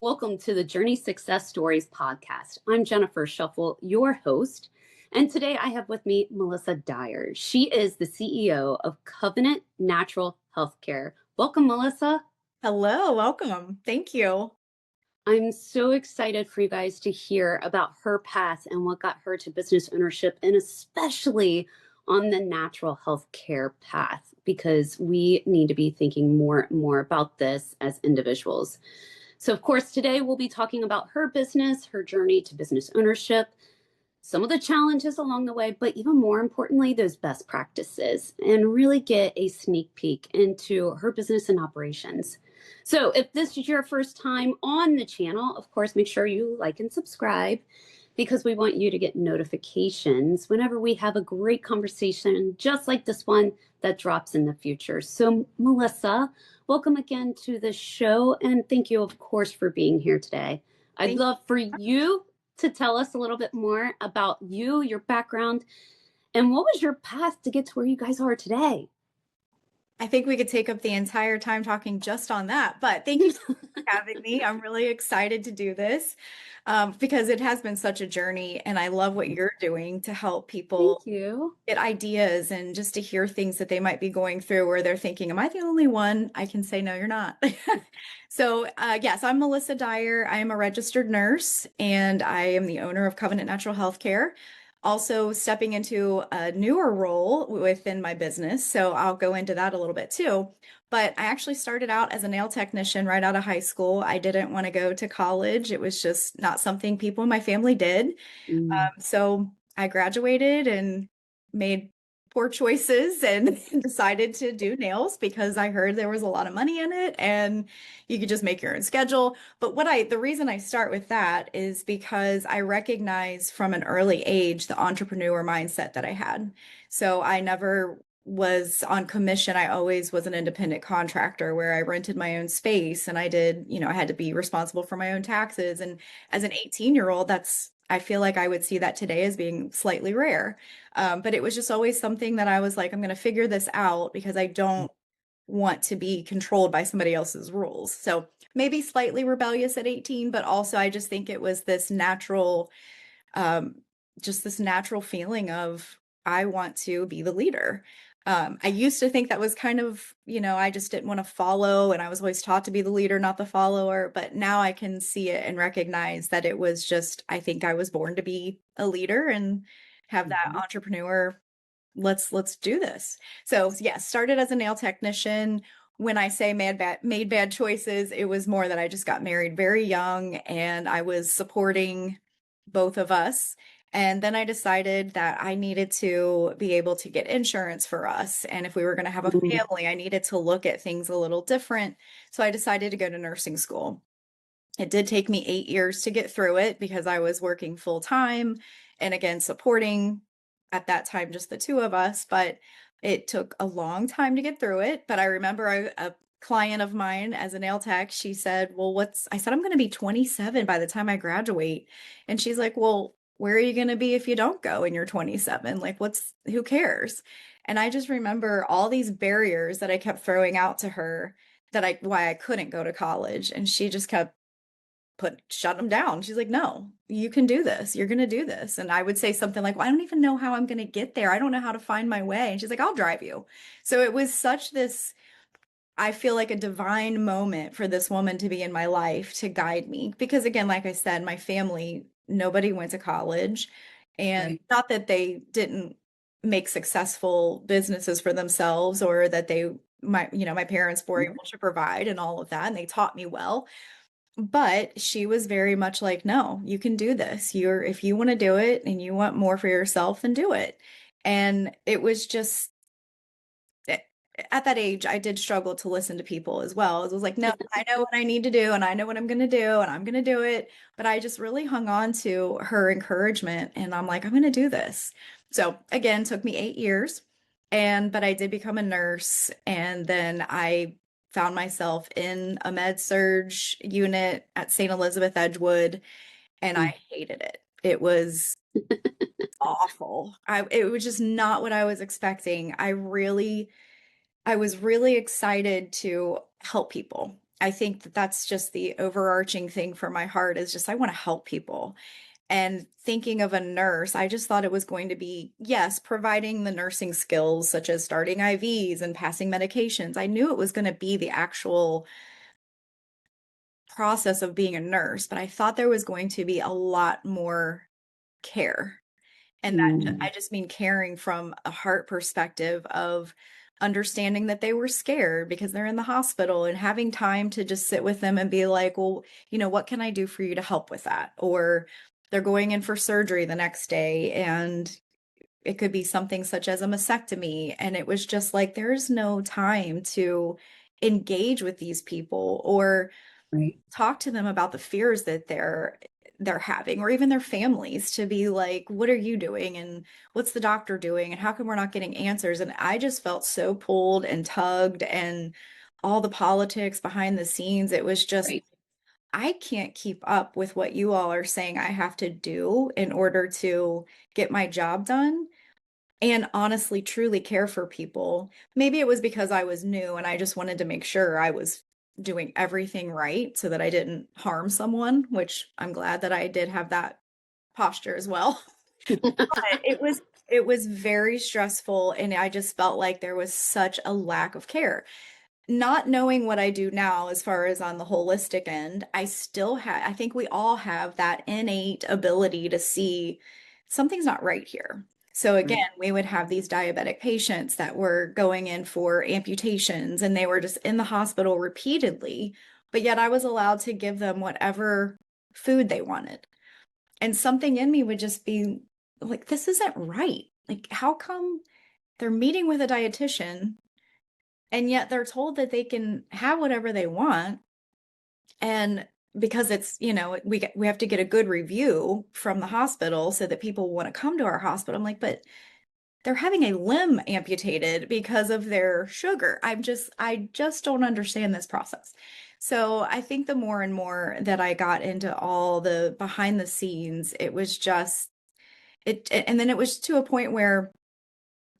Welcome to the Journey Success Stories podcast. I'm Jennifer Sheffel, your host. And today I have with me Melissa Dyer. She is the CEO of Covenant Natural Healthcare. Welcome, Melissa. Hello, welcome. Thank you. I'm so excited for you guys to hear about her path and what got her to business ownership, and especially on the natural health care path, because we need to be thinking more and more about this as individuals. So, of course, today we'll be talking about her business, her journey to business ownership, some of the challenges along the way, but even more importantly, those best practices, and really get a sneak peek into her business and operations. So if this is your first time on the channel, of course, make sure you like and subscribe because we want you to get notifications whenever we have a great conversation just like this one that drops in the future. So Melissa, welcome again to the show, and thank you, of course, for being here today. I'd Thank love for you to tell us a little bit more about you, your background, and what was your path to get to where you guys are today? I think we could take up the entire time talking just on that, but thank you for having me. I'm really excited to do this because it has been such a journey, and I love what you're doing to help Thank people you. get ideas and just to hear things that they might be going through where they're thinking, am I the only one? I can say, no, you're not. So, yes, I'm Melissa Dyer. I am a registered nurse and I am the owner of Covenant Natural Healthcare. Also, stepping into a newer role within my business. So, I'll go into that a little bit too. But I actually started out as a nail technician right out of high school. I didn't want to go to college, it was just not something people in my family did. Mm. So, I graduated and made poor choices and decided to do nails because I heard there was a lot of money in it and you could just make your own schedule. But the reason I start with that is because I recognize from an early age the entrepreneur mindset that I had. So I never was on commission. I always was an independent contractor where I rented my own space and I did, I had to be responsible for my own taxes. And as an 18-year-old, I feel like I would see that today as being slightly rare. But it was just always something that I was like, I'm going to figure this out because I don't want to be controlled by somebody else's rules. So maybe slightly rebellious at 18, but also I just think it was this um, natural feeling of I want to be the leader. I used to think that was kind of, I just didn't want to follow, and I was always taught to be the leader, not the follower. But now I can see it and recognize that it was just, I think I was born to be a leader and have that Mhm. entrepreneur. Let's do this. So yeah, started as a nail technician. When I say made bad choices, it was more that I just got married very young and I was supporting both of us. And then I decided that I needed to be able to get insurance for us. And if we were going to have a Mm. family, I needed to look at things a little different. So I decided to go to nursing school. It did take me 8 years to get through it because I was working full time and again, supporting at that time just the two of us. But it took a long time to get through it. But I remember a client of mine as a nail tech, she said, well, I said, I'm going to be 27 by the time I graduate. And she's like, well, where are you going to be if you don't go and you're 27? Like, who cares? And I just remember all these barriers that I kept throwing out to her why I couldn't go to college. And she just kept shut them down. She's like, no, you can do this. You're going to do this. And I would say something like, well, I don't even know how I'm going to get there. I don't know how to find my way. And she's like, I'll drive you. So it was such this, I feel like a divine moment for this woman to be in my life to guide me. Because again, like I said, my family, nobody went to college. And Right. not that they didn't make successful businesses for themselves or that my parents were able to provide and all of that. And they taught me well. But she was very much like, no, you can do this. If you want to do it and you want more for yourself, then do it. And it was just eh, at that age, I did struggle to listen to people as well. It was like, no, I know what I need to do and I know what I'm going to do and I'm going to do it. But I just really hung on to her encouragement and I'm like, I'm going to do this. So again, took me 8 years. But I did become a nurse and then I found myself in a med surge unit at St. Elizabeth Edgewood and Mm. I hated it. It was awful. It was just not what I was expecting. I was really excited to help people. I think that that's just the overarching thing for my heart is just I want to help people. And thinking of a nurse, I just thought it was going to be, yes, providing the nursing skills such as starting IVs and passing medications. I knew it was going to be the actual process of being a nurse, but I thought there was going to be a lot more care. And that I Mm, just mean caring from a heart perspective of understanding that they were scared because they're in the hospital and having time to just sit with them and be like, well, what can I do for you to help with that? Or they're going in for surgery the next day and it could be something such as a mastectomy. And it was just like, there's no time to engage with these people or right. talk to them about the fears that they're having or even their families to be like, what are you doing and what's the doctor doing and how come we're not getting answers? And I just felt so pulled and tugged and all the politics behind the scenes. It was just, Right. I can't keep up with what you all are saying I have to do in order to get my job done and honestly truly care for people. Maybe it was because I was new and I just wanted to make sure I was doing everything right so that I didn't harm someone, which I'm glad that I did have that posture as well. But it was very stressful and I just felt like there was such a lack of care. Not knowing what I do now as far as on the holistic end, I think we all have that innate ability to see something's not right here. So again, Right. we would have these diabetic patients that were going in for amputations and they were just in the hospital repeatedly, but yet I was allowed to give them whatever food they wanted. And something in me would just be like, this isn't right. Like, how come they're meeting with a dietitian and yet they're told that they can have whatever they want and because it's we have to get a good review from the hospital so that people want to come to our hospital. I'm like, but they're having a limb amputated because of their sugar. I just don't understand this process. So I think the more and more that I got into all the behind the scenes, it was just and then it was to a point where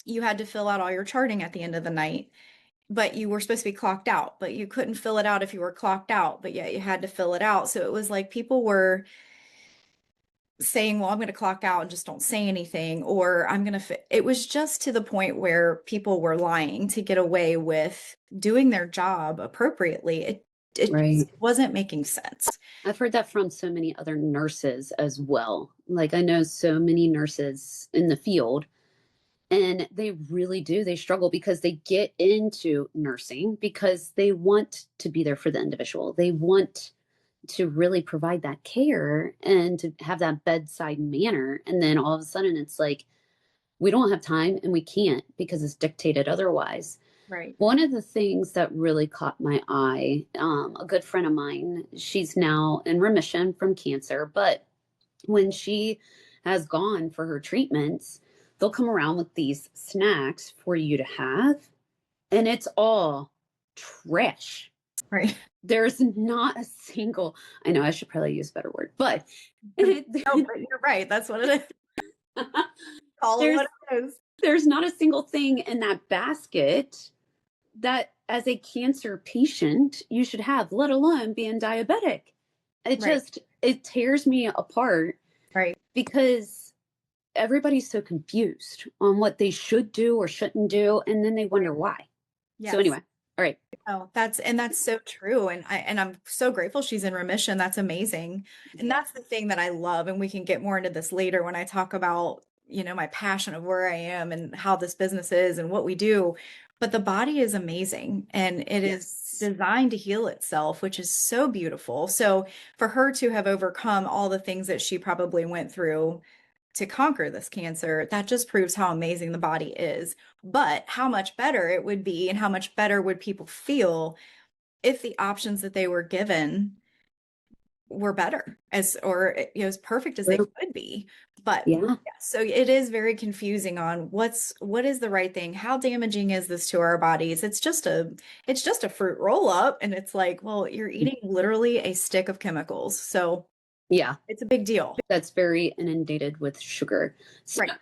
you had to fill out all your charting at the end of the night, but you were supposed to be clocked out, but you couldn't fill it out if you were clocked out, but yet you had to fill it out. So it was like people were saying, well, I'm going to clock out and just don't say anything, or I'm going to, it was just to the point where people were lying to get away with doing their job appropriately. It Right. just wasn't making sense. I've heard that from so many other nurses as well. Like I know so many nurses in the field and they really do. They struggle because they get into nursing because they want to be there for the individual. They want to really provide that care and to have that bedside manner. And then all of a sudden it's like, we don't have time and we can't because it's dictated otherwise. Right. One of the things that really caught my eye, a good friend of mine, she's now in remission from cancer, but when she has gone for her treatments, they'll come around with these snacks for you to have, and it's all trash. Right. There's not a single, I know I should probably use a better word, but No, but you're right. That's what it is. Call it there's what it is. there's not a single thing in that basket that as a cancer patient you should have, let alone being diabetic. Right. It tears me apart Right. because everybody's so confused on what they should do or shouldn't do, and then they wonder why. So Yes. anyway, all right. Oh, that's so true. And I'm so grateful she's in remission. That's amazing. And Yeah. that's the thing that I love. And we can get more into this later when I talk about, my passion of where I am and how this business is and what we do. But the body is amazing and it is Yes. designed to heal itself, which is so beautiful. So for her to have overcome all the things that she probably went through to conquer this cancer, that just proves how amazing the body is. But how much better it would be, and how much better would people feel if the options that they were given were better as perfect as they True. could be. But Yeah. yeah, so it is very confusing on what is the right thing? How damaging is this to our bodies? It's just a fruit roll up, and it's like, well, you're eating literally a stick of chemicals. So Yeah. it's a big deal. That's very inundated with sugar. So Right.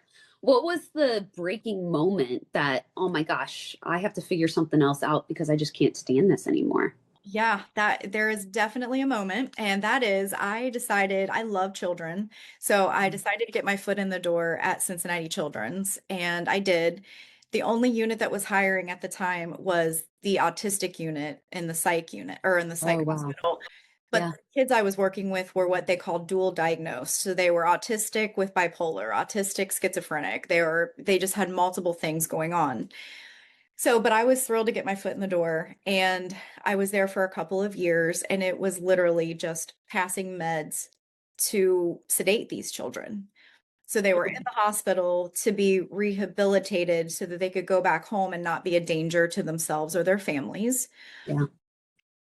what was the breaking moment that, oh my gosh, I have to figure something else out because I just can't stand this anymore? Yeah, that there is definitely a moment, and that is I decided I love children. So I decided to get my foot in the door at Cincinnati Children's, and I did. The only unit that was hiring at the time was the autistic unit in the psych unit or in the psych Oh, wow. hospital. But Yeah. the kids I was working with were what they call dual diagnosed. So they were autistic with bipolar, autistic, schizophrenic. They just had multiple things going on. So, but I was thrilled to get my foot in the door, and I was there for a couple of years, and it was literally just passing meds to sedate these children. So they were in the hospital to be rehabilitated so that they could go back home and not be a danger to themselves or their families. Yeah.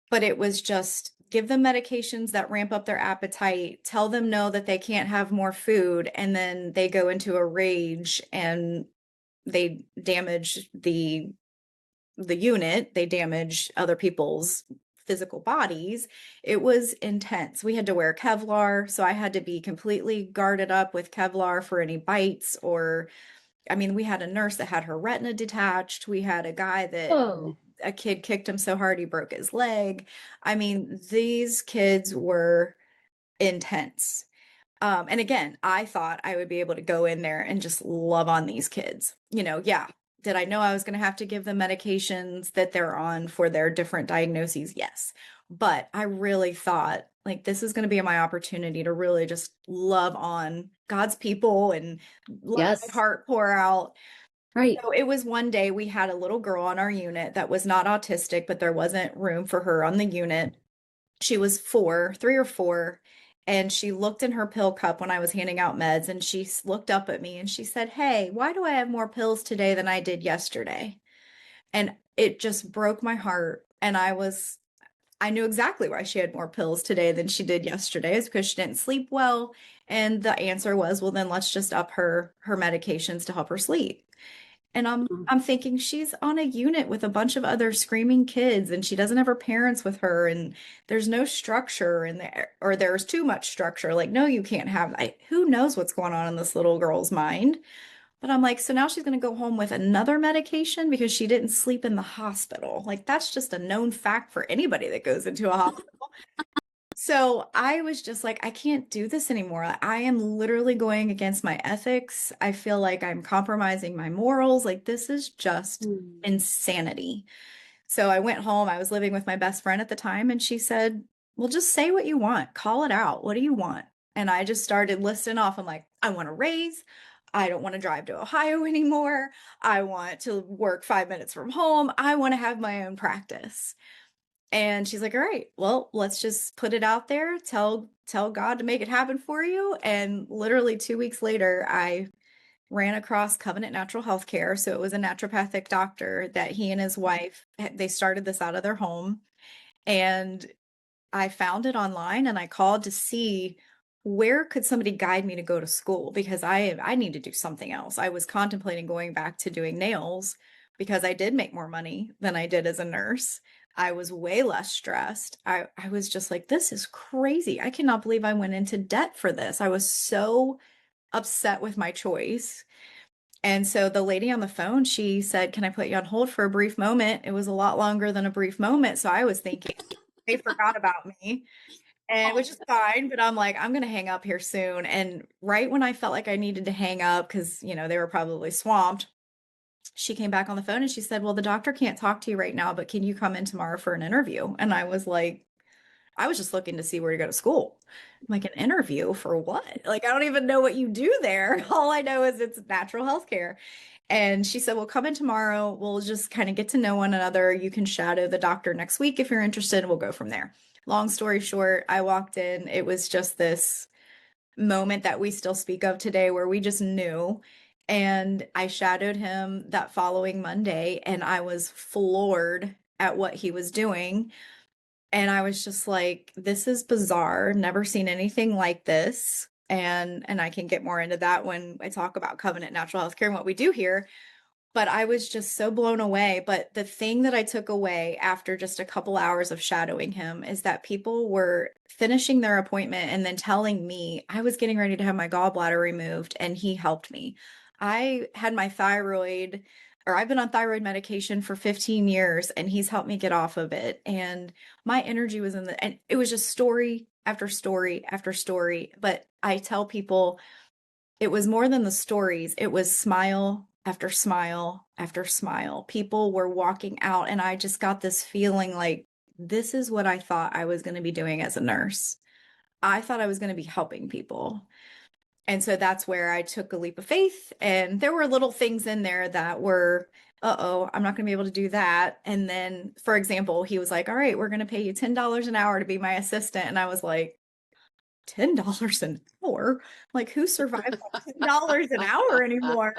But it was just give them medications that ramp up their appetite, tell them no that they can't have more food, and then they go into a rage and they damage the unit, they damage other people's physical bodies. It was intense. We had to wear Kevlar, so I had to be completely guarded up with Kevlar for any bites or I mean, we had a nurse that had her retina detached. We had a guy that Oh, a kid kicked him so hard he broke his leg. I mean, these kids were intense. And again, I thought I would be able to go in there and just love on these kids. Yeah. Did I know I was going to have to give them medications that they're on for their different diagnoses? Yes. But I really thought like this is going to be my opportunity to really just love on God's people and let my yes. heart pour out. Right. So it was one day we had a little girl on our unit that was not autistic, but there wasn't room for her on the unit. She was 3 or 4, and she looked in her pill cup when I was handing out meds, and she looked up at me and she said, "Hey, why do I have more pills today than I did yesterday?" And it just broke my heart. And I knew exactly why she had more pills today than she did yesterday. It's because she didn't sleep well. And the answer was, well, then let's just up her medications to help her sleep. And Mm. I'm thinking she's on a unit with a bunch of other screaming kids and she doesn't have her parents with her and there's no structure in there or there's too much structure. Like, no, you can't have who knows what's going on in this little girl's mind. But I'm like, so now she's going to go home with another medication because she didn't sleep in the hospital. Like, that's just a known fact for anybody that goes into a hospital. So I was just like, I can't do this anymore. I am literally going against my ethics. I feel like I'm compromising my morals. Like, this is just Mm. insanity. So I went home. I was living with my best friend at the time, and she said, well, just say what you want, call it out. What do you want? And I just started listing off. I'm like, I want a raise. I don't want to drive to Ohio anymore. I want to work 5 minutes from home. I want to have my own practice. And she's like, all right, well, let's just put it out there. Tell God to make it happen for you. And literally 2 weeks later, I ran across Covenant Natural Health Care. So it was a naturopathic doctor that he and his wife, they started this out of their home. And I found it online and I called to see where could somebody guide me to go to school because I need to do something else. I was contemplating going back to doing nails because I did make more money than I did as a nurse. I was way less stressed. I was just like, this is crazy. I cannot believe I went into debt for this. I was so upset with my choice. And so the lady on the phone, she said, can I put you on hold for a brief moment? It was a lot longer than a brief moment. So I was thinking they forgot about me, and which is fine, but I'm like, I'm gonna hang up here soon. And right when I felt like I needed to hang up, because they were probably swamped, she came back on the phone and she said, well, the doctor can't talk to you right now, but can you come in tomorrow for an interview? And I was like, I was just looking to see where to go to school. I'm like, an interview for what? Like, I don't even know what you do there. All I know is it's natural health care. And she said, well, come in tomorrow. We'll just kind of get to know one another. You can shadow the doctor next week if you're interested. We'll go from there. Long story short, I walked in. It was just this moment that we still speak of today where we just knew. And I shadowed him that following Monday, and I was floored at what he was doing. And I was just like, this is bizarre. Never seen anything like this. And I can get more into that when I talk about Covenant Natural Healthcare and what we do here. But I was just so blown away. But the thing that I took away after just a couple hours of shadowing him is that people were finishing their appointment and then telling me I was getting ready to have my gallbladder removed, and he helped me. I had my thyroid or I've been on thyroid medication for 15 years and he's helped me get off of it. And my energy was and it was just story after story after story. But I tell people it was more than the stories, it was smile after smile after smile. People were walking out, and I just got this feeling like this is what I thought I was going to be doing as a nurse. I thought I was going to be helping people. And so that's where I took a leap of faith. And there were little things in there that were, uh-oh, I'm not going to be able to do that. And then, for example, he was like, all right, we're going to pay you $10 an hour to be my assistant. And I was like, $10 an hour? Like, who survives on $10 an hour anymore?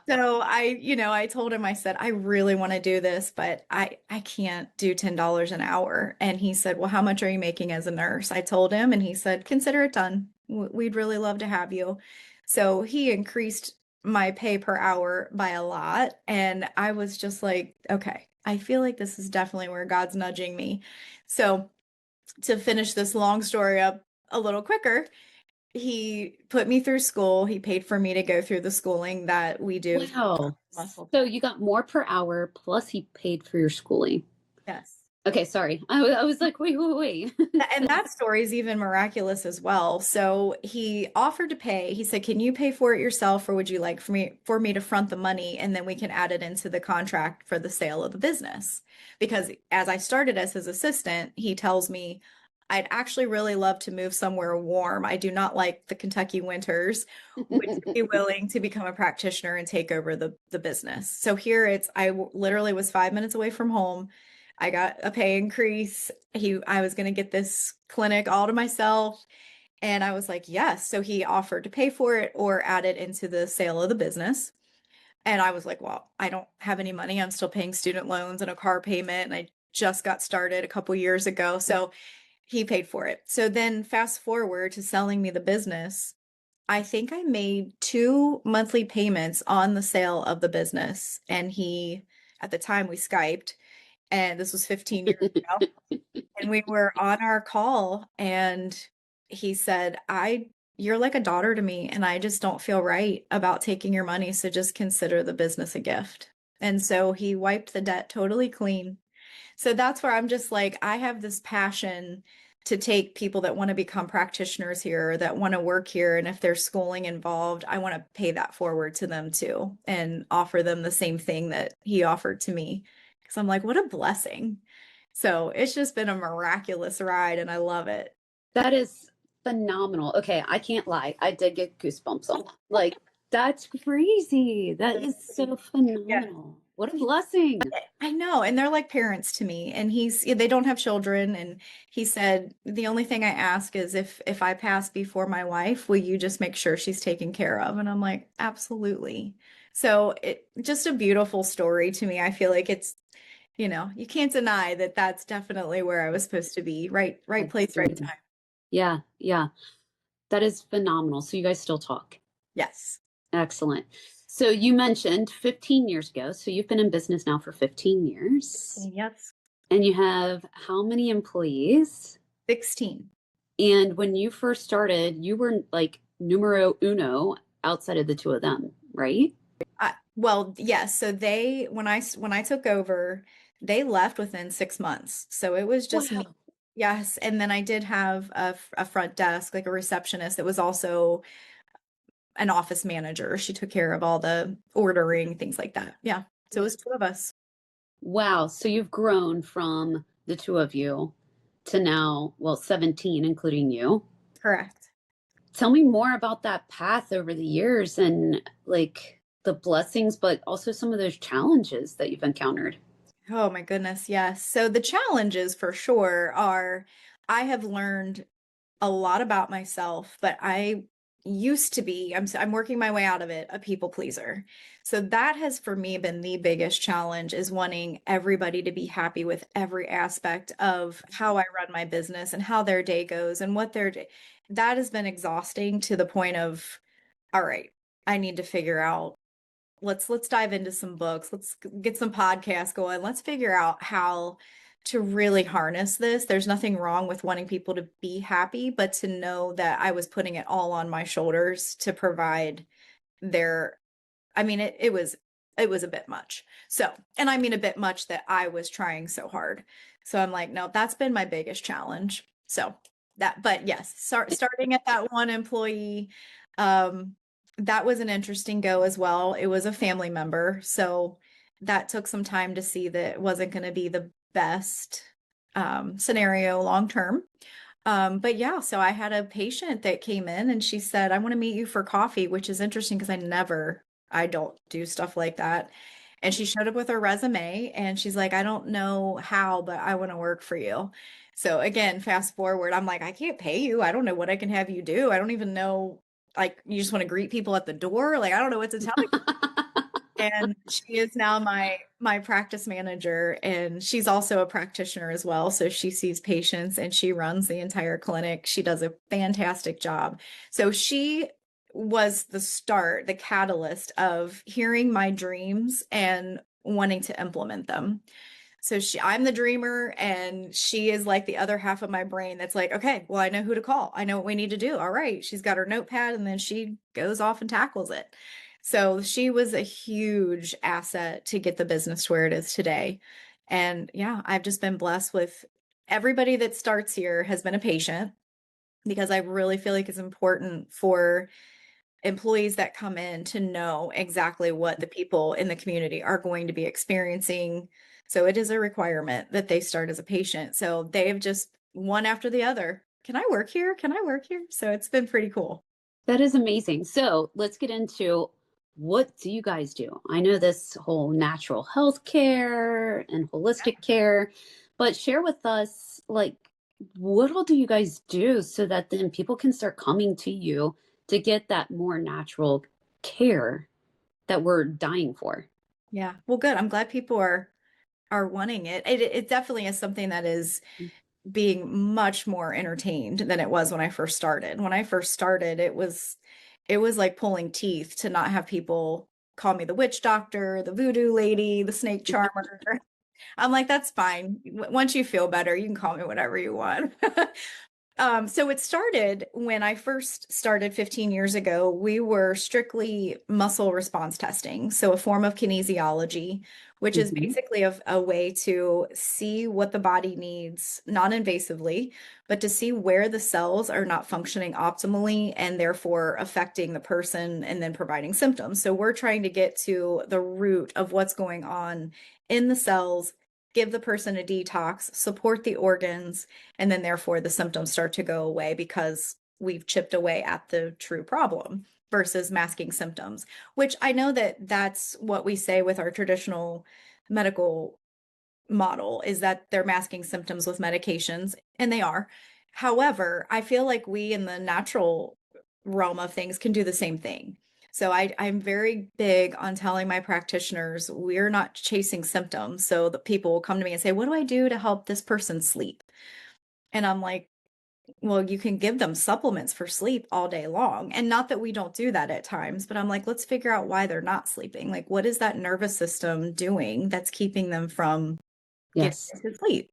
So I told him, I said, I really want to do this, but I can't do $10 an hour. And he said, well, how much are you making as a nurse? I told him, and he said, consider it done. We'd really love to have you. So he increased my pay per hour by a lot. And I was just like, okay, I feel like this is definitely where God's nudging me. So to finish this long story up a little quicker, he put me through school. He paid for me to go through the schooling that we do. Wow. Muscle. So you got more per hour plus he paid for your schooling. Yes. Okay, sorry. I was like, wait. And that story is even miraculous as well. So he offered to pay. He said, "Can you pay for it yourself, or would you like for me to front the money and then we can add it into the contract for the sale of the business?" Because as I started as his assistant, he tells me, "I'd actually really love to move somewhere warm. I do not like the Kentucky winters. Would you be willing to become a practitioner and take over the business?" So here literally was 5 minutes away from home. I got a pay increase. I was going to get this clinic all to myself. And I was like, yes. So he offered to pay for it or add it into the sale of the business. And I was like, well, I don't have any money. I'm still paying student loans and a car payment. And I just got started a couple years ago. So he paid for it. So then fast forward to selling me the business. I think I made 2 monthly payments on the sale of the business. And at the time we Skyped, and this was 15 years ago. And we were on our call, and he said, you're like a daughter to me, and I just don't feel right about taking your money. So just consider the business a gift. And so he wiped the debt totally clean. So that's where I'm just like, I have this passion to take people that want to become practitioners here, that want to work here. And if there's schooling involved, I want to pay that forward to them too and offer them the same thing that he offered to me. Because I'm like, what a blessing. So it's just been a miraculous ride and I love it. That is phenomenal. Okay, I can't lie. I did get goosebumps on that. Like, that's crazy. That is so Yeah. phenomenal. What a blessing. I know, and they're like parents to me. And they don't have children, and he said the only thing I ask is if I pass before my wife, will you just make sure she's taken care of? And I'm like, absolutely. So it just a beautiful story to me. I feel like you can't deny that that's definitely where I was supposed to be. Right place, right time. Yeah. That is phenomenal. So you guys still talk. Yes. Excellent. So you mentioned 15 years ago. So you've been in business now for 15 years. Yes. And you have how many employees? 16. And when you first started, you were like numero uno outside of the two of them, right? Well, yes. So when I took over, they left within 6 months. So it was just me. Wow. Yes. And then I did have a front desk, like a receptionist that was also an office manager. She took care of all the ordering, things like that. Yeah. So it was two of us. Wow. So you've grown from the two of you to now, well, 17, including you. Correct. Tell me more about that path over the years and like the blessings, but also some of those challenges that you've encountered. Oh my goodness. Yes. So the challenges for sure are I have learned a lot about myself, but I used to be, I'm working my way out of it, a people pleaser. So that has for me been the biggest challenge is wanting everybody to be happy with every aspect of how I run my business and how their day goes and what their day. That has been exhausting to the point of, all right, I need to figure out let's dive into some books. Let's get some podcasts going. Let's figure out how to really harness this. There's nothing wrong with wanting people to be happy, but to know that I was putting it all on my shoulders to provide their, I mean, it was it was a bit much. So, and I mean a bit much that I was trying so hard. So I'm like, no, that's been my biggest challenge. So that, but yes, starting at that one employee, um, that was an interesting go as well. It was a family member. So that took some time to see that it wasn't going to be the best scenario long term. But yeah, so I had a patient that came in and she said, I want to meet you for coffee, which is interesting because I don't do stuff like that. And she showed up with her resume and she's like, I don't know how, but I want to work for you. So again, fast forward, I'm like, I can't pay you. I don't know what I can have you do. I don't even know, like, you just want to greet people at the door. Like, I don't know what to tell you. And she is now my practice manager, and she's also a practitioner as well. So she sees patients and she runs the entire clinic. She does a fantastic job. So she was the start, the catalyst of hearing my dreams and wanting to implement them. So I'm the dreamer, and she is like the other half of my brain that's like, okay, well, I know who to call. I know what we need to do. All right. She's got her notepad, and then she goes off and tackles it. So she was a huge asset to get the business to where it is today. And yeah, I've just been blessed with everybody that starts here has been a patient, because I really feel like it's important for employees that come in to know exactly what the people in the community are going to be experiencing. So it is a requirement that they start as a patient. So they've just one after the other. Can I work here? Can I work here? So it's been pretty cool. That is amazing. So let's get into, what do you guys do? I know this whole natural health care and holistic care, but share with us, like, what all do you guys do so that then people can start coming to you to get that more natural care that we're dying for? Yeah. Well, good. I'm glad people are wanting it. It definitely is something that is being much more entertained than it was when I first started. When I first started, it was like pulling teeth to not have people call me the witch doctor, the voodoo lady, the snake charmer. I'm like, that's fine. Once you feel better, you can call me whatever you want. So it started when I first started 15 years ago. We were strictly muscle response testing. So a form of kinesiology, which is Hmm. basically a way to see what the body needs non-invasively, but to see where the cells are not functioning optimally and therefore affecting the person and then providing symptoms. So we're trying to get to the root of what's going on in the cells, give the person a detox, support the organs, and then therefore the symptoms start to go away because we've chipped away at the true problem versus masking symptoms, which I know that that's what we say with our traditional medical model, is that they're masking symptoms with medications, and they are. However, I feel like we in the natural realm of things can do the same thing. So I'm very big on telling my practitioners we're not chasing symptoms. So the people will come to me and say, what do I do to help this person sleep? And I'm like, well, you can give them supplements for sleep all day long. And not that we don't do that at times, but I'm like, let's figure out why they're not sleeping. Like, what is that nervous system doing that's keeping them from getting Yes. into sleep?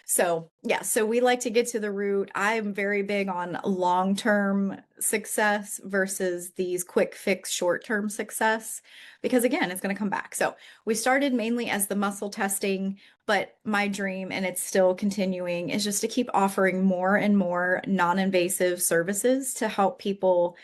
So, yeah, so we like to get to the root. I'm very big on long-term success versus these quick fix short-term success, because again, it's going to come back. So, we started mainly as the muscle testing, but my dream, and it's still continuing, is just to keep offering more and more non-invasive services to help people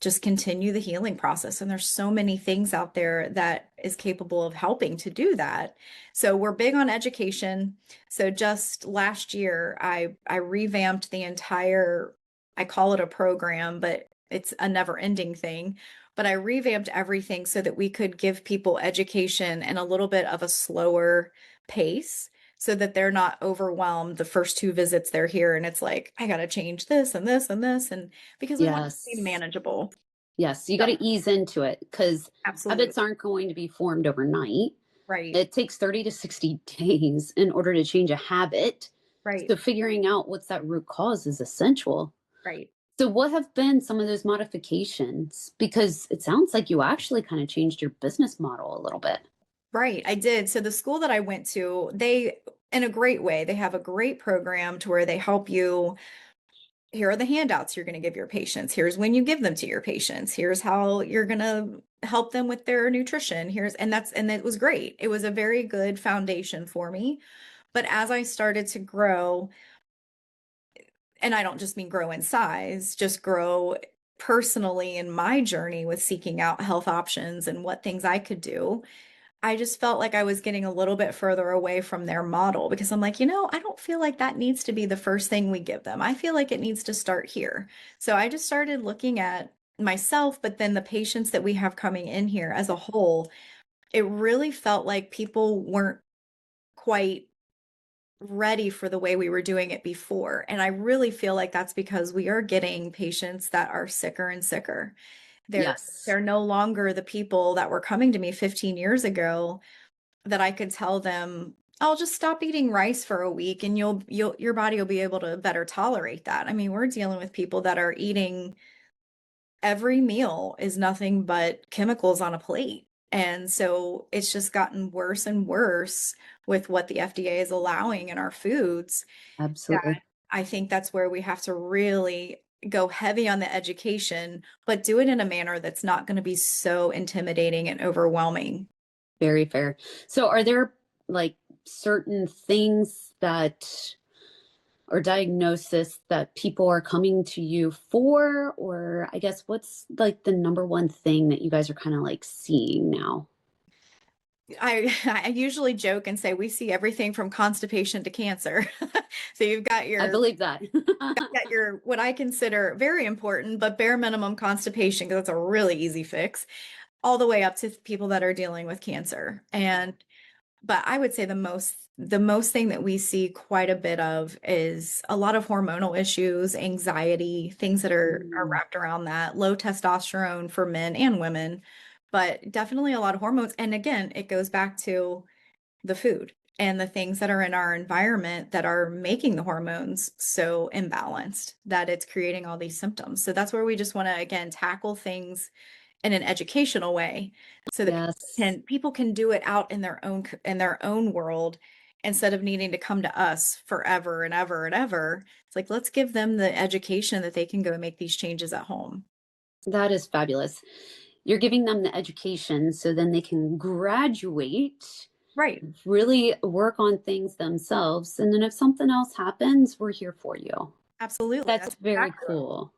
just continue the healing process. And there's so many things out there that is capable of helping to do that. So we're big on education. So just last year, I revamped the entire, I call it a program, but it's a never ending thing. But I revamped everything so that we could give people education and a little bit of a slower pace, so that they're not overwhelmed the first two visits they're here. And it's like, I got to change this and this and this. And because we want it to be Yes. manageable. Yes. You got So, to ease into it because absolutely. habits aren't going to be formed overnight. Right. It takes 30 to 60 days in order to change a habit. Right. So figuring out what's that root cause is essential. Right. So what have been some of those modifications? Because it sounds like you actually kind of changed your business model a little bit. Right. I did. So the school that I went to, they, in a great way, they have a great program to where they help you. Here are the handouts you're going to give your patients. Here's when you give them to your patients. Here's how you're going to help them with their nutrition. And it was great. It was a very good foundation for me. But as I started to grow, and I don't just mean grow in size, just grow personally in my journey with seeking out health options and what things I could do, I just felt like I was getting a little bit further away from their model because I'm like, I don't feel like that needs to be the first thing we give them. I feel like it needs to start here. So I just started looking at myself, but then the patients that we have coming in here as a whole, it really felt like people weren't quite ready for the way we were doing it before. And I really feel like that's because we are getting patients that are sicker and sicker. They're Yes, they're no longer the people that were coming to me 15 years ago that I could tell them, I'll just stop eating rice for a week and your body will be able to better tolerate that. I mean, we're dealing with people that are eating every meal is nothing but chemicals on a plate. And so it's just gotten worse and worse with what the FDA is allowing in our foods. absolutely. That I think that's where we have to really go heavy on the education, but do it in a manner that's not going to be so intimidating and overwhelming. Very fair. So, are there like certain things that or diagnosis that people are coming to you for? Or I guess what's like the number one thing that you guys are kind of like seeing now? I usually joke and say we see everything from constipation to cancer. So you've got I your believe that. got your what I consider very important but bare minimum constipation because that's a really easy fix, all the way up to people that are dealing with cancer. And but I would say the most thing that we see quite a bit of is a lot of hormonal issues, anxiety, things that are Mm, wrapped around that, low testosterone for men and women, but definitely a lot of hormones. And again, it goes back to the food and the things that are in our environment that are making the hormones so imbalanced that it's creating all these symptoms. So that's where we just want to again tackle things in an educational way so that yes, people can do it out in their own world instead of needing to come to us forever and ever and ever. It's like let's give them the education that they can go make these changes at home. that is fabulous. You're giving them the education so then they can graduate, Right. really work on things themselves. And then if something else happens, we're here for you. Absolutely. That's That's very exactly cool.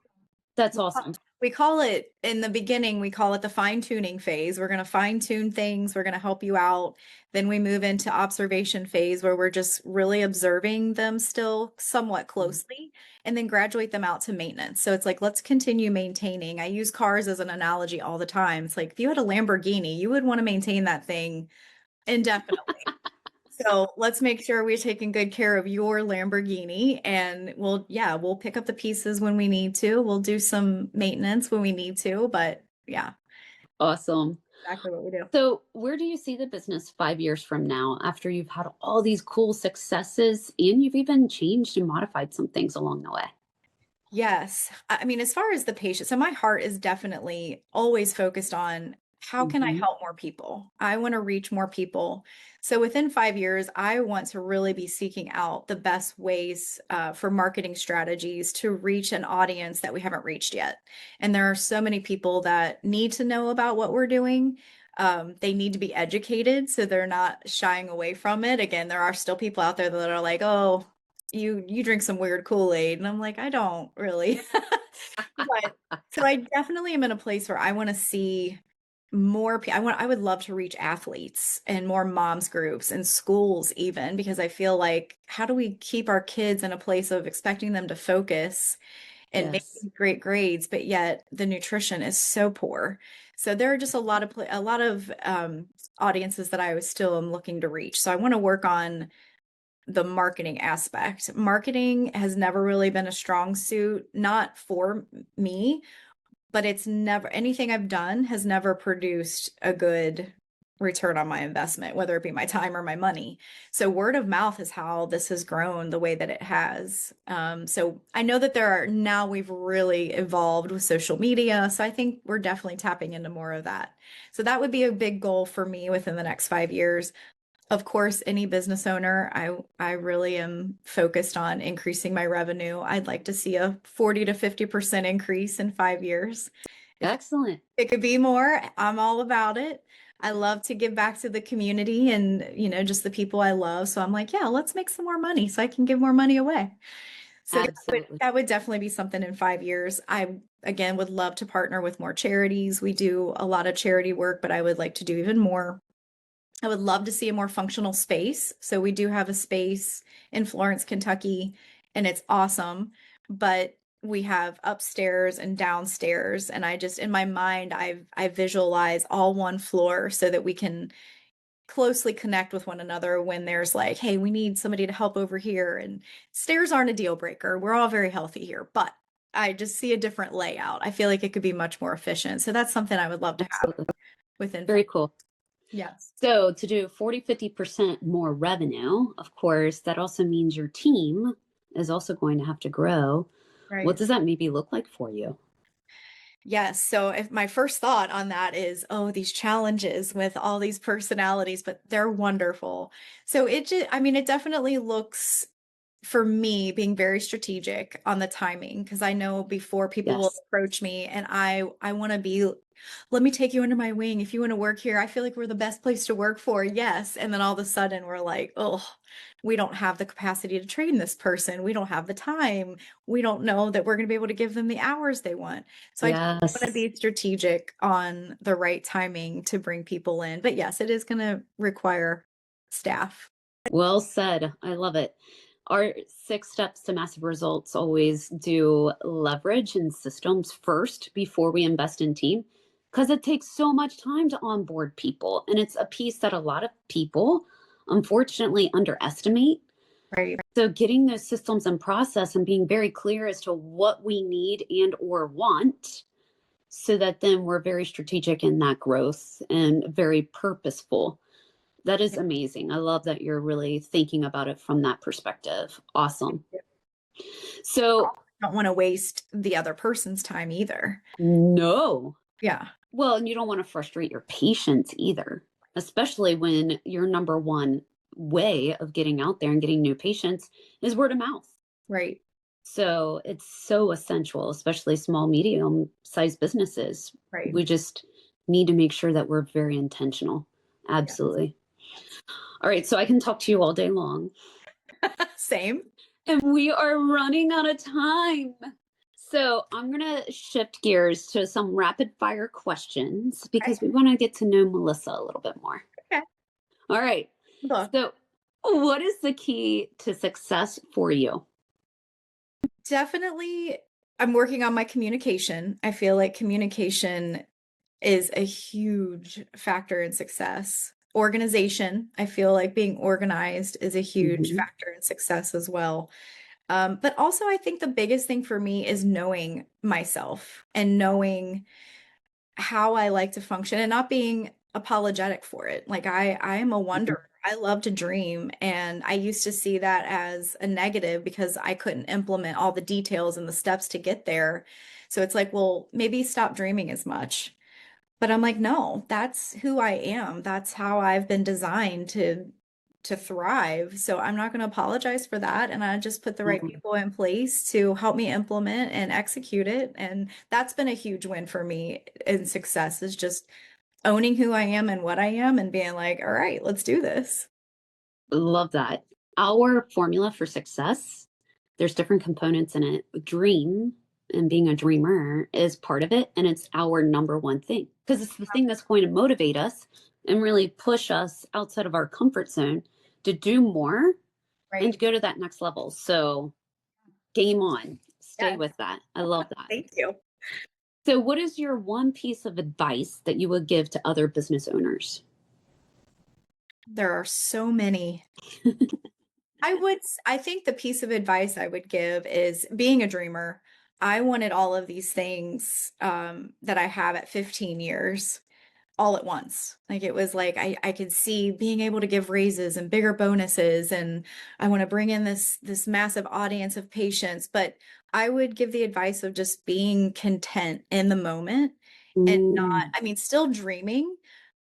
That's We ca- awesome. we call it in the beginning, we call it the fine tuning phase. We're going to fine tune things. We're going to help you out. Then we move into observation phase where we're just really observing them still somewhat closely and then graduate them out to maintenance. So it's like, let's continue maintaining. I use cars as an analogy all the time. It's like if you had a Lamborghini, you would want to maintain that thing indefinitely. So let's make sure we're taking good care of your Lamborghini and we'll pick up the pieces when we need to. We'll do some maintenance when we need to, but yeah, Awesome. exactly what we do. So, where do you see the business 5 years from now after you've had all these cool successes and you've even changed and modified some things along the way? Yes. I mean, as far as the patient, so my heart is definitely always focused on how can I Hmm. help more people? I want to reach more people. So within 5 years, I want to really be seeking out the best ways for marketing strategies to reach an audience that we haven't reached yet. And there are so many people that need to know about what we're doing. They need to be educated so they're not shying away from it. Again, there are still people out there that are like, oh, you drink some weird Kool-Aid. And I'm like, I don't really. But so I definitely am in a place where I want to see more I would love to reach athletes and more moms groups and schools even because I feel like how do we keep our kids in a place of expecting them to focus and Yes. making great grades, but yet the nutrition is so poor. So there are just a lot of audiences that I was still am looking to reach. So I want to work on the marketing aspect. Marketing has never really been a strong suit, not for me, but it's never anything I've done has never produced a good return on my investment, whether it be my time or my money. So word of mouth is how this has grown the way that it has. So I know that now we've really evolved with social media. So I think we're definitely tapping into more of that. So that would be a big goal for me within the next 5 years. Of course, any business owner, I really am focused on increasing my revenue. I'd like to see a 40 to 50% increase in 5 years. Excellent. It could be more. I'm all about it. I love to give back to the community and, just the people I love. So I'm like, yeah, let's make some more money so I can give more money away. So yeah, Absolutely. that would definitely be something in 5 years. I, again, would love to partner with more charities. We do a lot of charity work, but I would like to do even more. I would love to see a more functional space. So we do have a space in Florence, Kentucky, and it's awesome. But we have upstairs and downstairs. And I just, in my mind, I visualize all one floor so that we can closely connect with one another when there's like, hey, we need somebody to help over here. And stairs aren't a deal breaker. We're all very healthy here, but I just see a different layout. I feel like it could be much more efficient. So that's something I would love to have Absolutely. within Very 5. cool. Yes. So to do 40, 50% more revenue, of course, that also means your team is also going to have to grow. What Right. does that maybe look like for you? Yes. So if my first thought on that is, oh, these challenges with all these personalities, but they're wonderful. So it just, I mean, it definitely looks for me being very strategic on the timing because I know before people will Yes. approach me and I want to be, let me take you under my wing. If you want to work here, I feel like we're the best place to work for. Yes. And then all of a sudden we're like, oh, we don't have the capacity to train this person. We don't have the time. We don't know that we're going to be able to give them the hours they want. So I want to Yes. be strategic on the right timing to bring people in. But yes, it is going to require staff. Well said. I love it. Our 6 steps to massive results always do leverage and systems first before we invest in team because it takes so much time to onboard people. And it's a piece that a lot of people unfortunately underestimate. Right. So getting those systems in process and being very clear as to what we need and or want so that then we're very strategic in that growth and very purposeful. That is amazing. I love that you're really thinking about it from that perspective. Awesome. So, Don't want to waste the other person's time either. no. Yeah. Well, and you don't want to frustrate your patients either, especially when your number one way of getting out there and getting new patients is word of mouth. Right. So, it's so essential, especially small, medium sized businesses. Right. We just need to make sure that we're very intentional. Yeah. Absolutely. All right. So, I can talk to you all day long. Same. And we are running out of time. So I'm going to shift gears to some rapid fire questions Okay. because we want to get to know Melissa a little bit more. Okay. All right. Look, So, what is the key to success for you? definitely, I'm working on my communication. I feel like communication is a huge factor in success. Organization, I feel like being organized is a huge Mhm. factor in success as well. But also, I think the biggest thing for me is knowing myself and knowing how I like to function and not being apologetic for it. Like I am a Mhm. wanderer. I love to dream and I used to see that as a negative because I couldn't implement all the details and the steps to get there. So it's like, well, maybe stop dreaming as much. But I'm like, no, that's who I am. That's how I've been designed to thrive. So I'm not going to apologize for that. And I just put the right Mhm. people in place to help me implement and execute it. And that's been a huge win for me in success is just owning who I am and what I am and being like, all right, let's do this. Love that. Our formula for success, there's different components in it. Dream and being a dreamer is part of it. And it's our number one thing because it's the thing that's going to motivate us and really push us outside of our comfort zone to do more and Right. to go to that next level. So, game on. Stay Yes. with that. I love that. Thank you. So, what is your one piece of advice that you would give to other business owners? There are so many. I think the piece of advice I would give is being a dreamer. I wanted all of these things that I have at 15 years all at once. Like it was like I could see being able to give raises and bigger bonuses and I want to bring in this massive audience of patients, but I would give the advice of just being content in the moment and not, Mm, I mean, still dreaming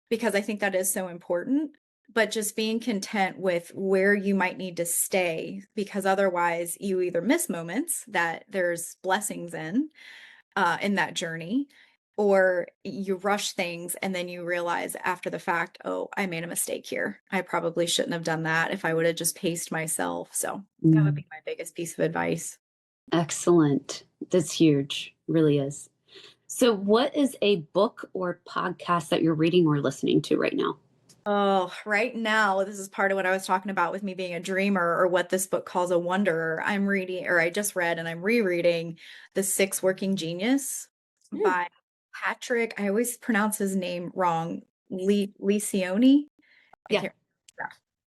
because I think that is so important, but just being content with where you might need to stay because otherwise you either miss moments that there's blessings in that journey or you rush things and then you realize after the fact, oh, I made a mistake here. I probably shouldn't have done that if I would have just paced myself. So that would be my biggest piece of advice. Excellent. That's huge. Really is. So, what is a book or podcast that you're reading or listening to right now? Oh, right now, this is part of what I was talking about with me being a dreamer, or what this book calls a wanderer. I'm reading, or I just read and I'm rereading The Six Working Genius Mm, by Patrick. I always pronounce his name wrong. Lencioni. I yeah. can't. Yeah.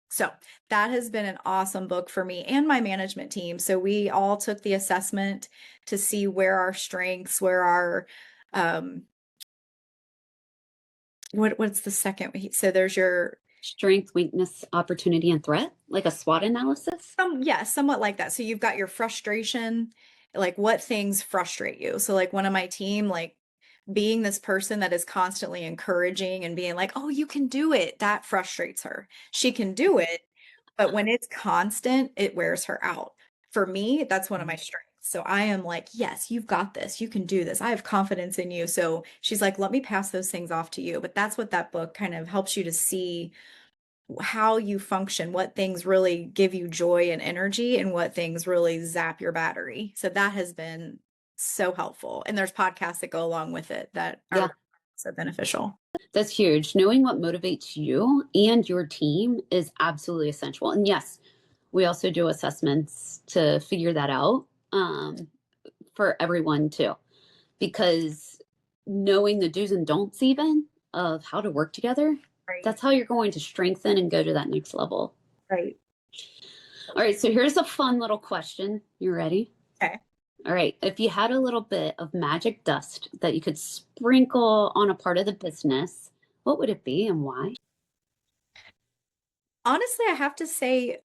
So that has been an awesome book for me and my management team. So we all took the assessment to see where our strengths, where our um what's the second? So there's your Strength, weakness, opportunity, and threat, like a SWOT analysis. yeah, somewhat like that. So you've got your frustration, like what things frustrate you. So like one of my team, like being this person that is constantly encouraging and being like, "Oh, you can do it." That frustrates her. She can do it, but when it's constant, it wears her out. For me, that's one of my strengths. So I am like, "Yes, you've got this. You can do this. I have confidence in you." So she's like, "Let me pass those things off to you." But that's what that book kind of helps you to see how you function, what things really give you joy and energy, and what things really zap your battery. So that has been so helpful. And there's podcasts that go along with it that Yeah, are so beneficial. that's huge. Knowing what motivates you and your team is absolutely essential. And yes, we also do assessments to figure that out for everyone too, because knowing the do's and don'ts, even of how to work together, Right. that's how you're going to strengthen and go to that next level. Right. All right, so here's a fun little question. You ready? Okay. All right, if you had a little bit of magic dust that you could sprinkle on a part of the business, what would it be and why? Honestly, I have to say,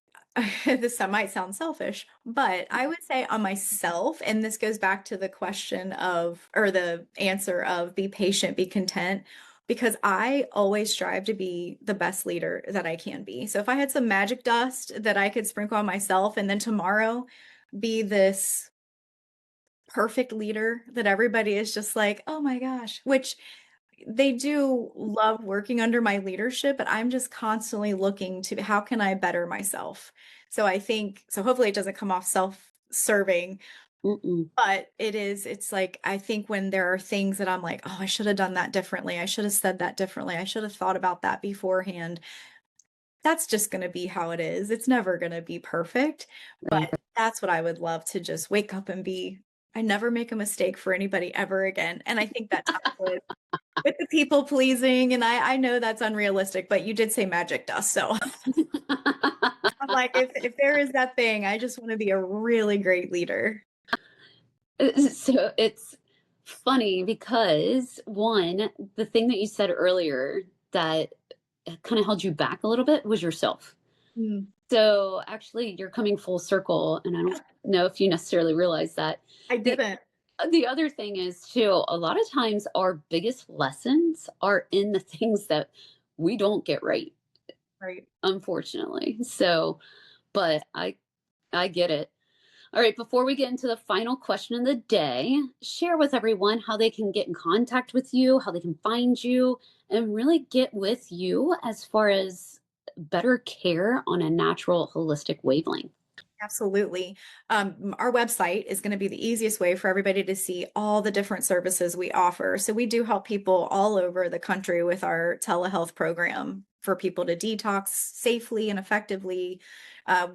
this might sound selfish, but I would say on myself, and this goes back to the question of, or the answer of be patient, be content, because I always strive to be the best leader that I can be. So if I had some magic dust that I could sprinkle on myself and then tomorrow be this perfect leader that everybody is just like, oh my gosh, which they do love working under my leadership, but I'm just constantly looking to how can I better myself. So I think so hopefully it doesn't come off self-serving, Mm-mm. but it's like I think when there are things that I'm like, oh, I should have done that differently. I should have said that differently. I should have thought about that beforehand. That's just going to be how it is. It's never going to be perfect, but Right. that's what I would love to just wake up and be. I never make a mistake for anybody ever again. And I think that ties with the people pleasing, and I know that's unrealistic, but you did say magic dust, so I'm like, if there is that thing, I just want to be a really great leader. So it's funny because one, the thing that you said earlier that kind of held you back a little bit was yourself. Mm, So actually, you're coming full circle, and I don't know if you necessarily realize that. I The didn't. the other thing is too, a lot of times our biggest lessons are in the things that we don't get right, Right. unfortunately. So, but I get it. All right, before we get into the final question of the day, share with everyone how they can get in contact with you, how they can find you, and really get with you as far as better care on a natural, holistic wavelength. Absolutely. Our website is going to be the easiest way for everybody to see all the different services we offer. So we do help people all over the country with our telehealth program for people to detox safely and effectively.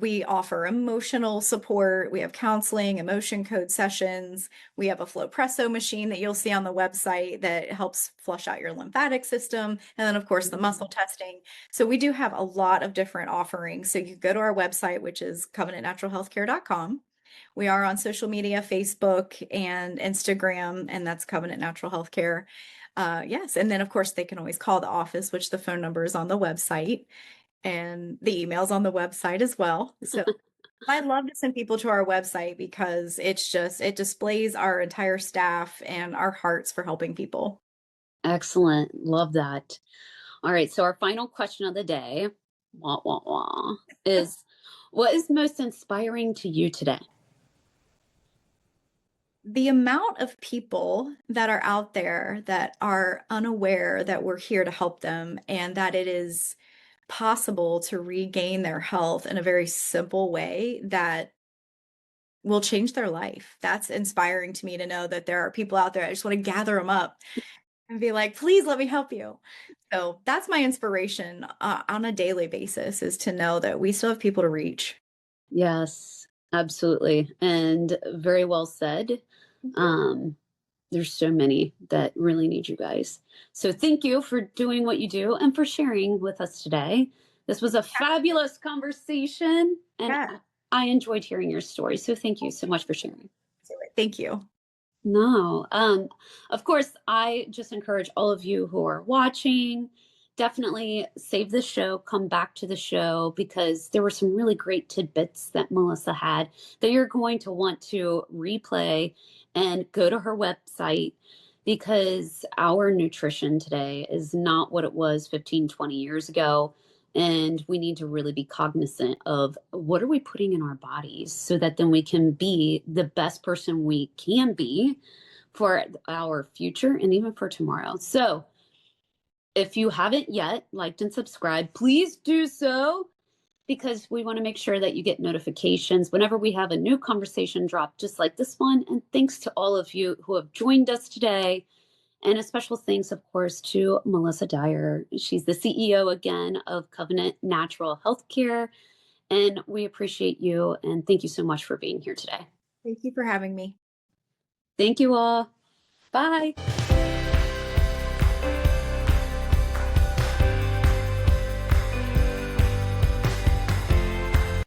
We offer emotional support. We have counseling, emotion code sessions. We have a Flowpresso machine that you'll see on the website that helps flush out your lymphatic system. And then, of course, the muscle testing. So we do have a lot of different offerings. So you go to our website, which is covenantnaturalhealthcare.com. We are on social media, Facebook and Instagram, and that's Covenant Natural Healthcare. Yes. And then, of course, they can always call the office, which the phone number is on the website, and the email's on the website as well. So I love to send people to our website because it displays our entire staff and our hearts for helping people. Excellent. Love that. All right, so our final question of the day, wah, wah, wah, is what is most inspiring to you today? the amount of people that are out there that are unaware that we're here to help them and that it is possible to regain their health in a very simple way that will change their life. That's inspiring to me to know that there are people out there. I just want to gather them up and be like, please let me help you. So that's my inspiration on a daily basis, is to know that we still have people to reach. Yes, absolutely. And very well said. Um, there's so many that really need you guys. So thank you for doing what you do and for sharing with us today. This was a fabulous conversation, and Yeah. I enjoyed hearing your story. So thank you so much for sharing. Thank you. No. Of course, I just encourage all of you who are watching, definitely save the show, come back to the show, because there were some really great tidbits that Melissa had that you're going to want to replay and go to her website, because our nutrition today is not what it was 15, 20 years ago. And we need to really be cognizant of what are we putting in our bodies so that then we can be the best person we can be for our future and even for tomorrow. So if you haven't yet liked and subscribed, please do so, because we want to make sure that you get notifications whenever we have a new conversation drop just like this one. And thanks to all of you who have joined us today. And a special thanks, of course, to Melissa Dyer. She's the CEO again of Covenant Natural Healthcare. And we appreciate you. And thank you so much for being here today. Thank you for having me. Thank you all. Bye.